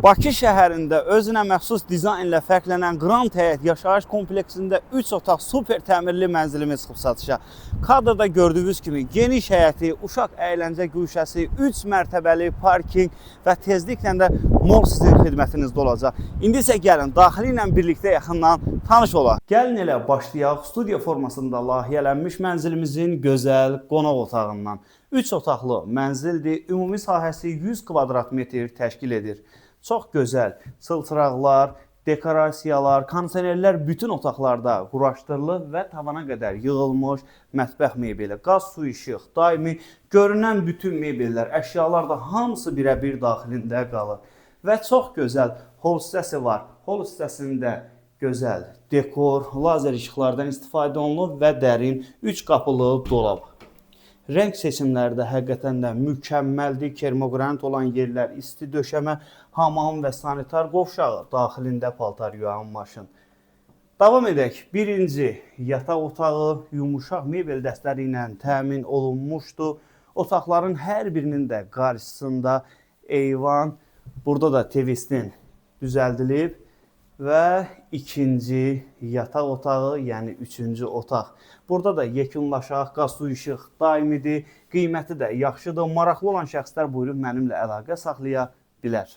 Bakı şəhərində özünə məxsus dizaynla fərqlənən Grand Həyət yaşayış kompleksində 3 otaq super təmirli mənzilimiz çıxıb satışa. Kadrda gördüyünüz kimi geniş həyəti, uşaq əyləncə güşəsi, 3 mərtəbəli parking və tezliklə də mall sizin xidmətinizdə olacaq. İndi isə gəlin daxili ilə birlikdə yaxından tanış olaq. Gəlin elə başlayaq studiya formasında layihələnmiş mənzilimizin gözəl qonaq otağından. 3 otaqlı mənzildir, ümumi sahəsi 100 kvadrat metr təşkil edir. Çox gözəl çılçıraqlar, dekorasiyalar, kondisionerlər bütün otaqlarda quraşdırılıb və tavana qədər yığılmış mətbəx mebeli, qaz, su, işıq, daimi görünən bütün mebellər, əşyalar da hamısı birəbir daxilində qalır. Və çox gözəl hol hissəsi var. Hol hissəsində gözəl dekor, lazer işıqlardan istifadə olunub və dərin 3 qapılı dolab. Rəng seçimləri də həqiqətən də mükəmməldir. Kermoqranit olan yerlər, isti döşəmə, hamam və sanitar qovşağı, daxilində paltar yuyan maşın. Davam edək. Birinci yataq otağı yumuşaq mebel dəstləri ilə təmin olunmuşdur. Otaqların hər birinin də qarşısında eyvan, burada da TV-nin düzəldilib. Və ikinci yataq otağı, yəni üçüncü otaq. Burada da yekunlaşaq, qaz, su, işıq daimidir, qiyməti də yaxşıdır. Maraqlı olan şəxslər buyurub mənimlə əlaqə saxlaya bilər.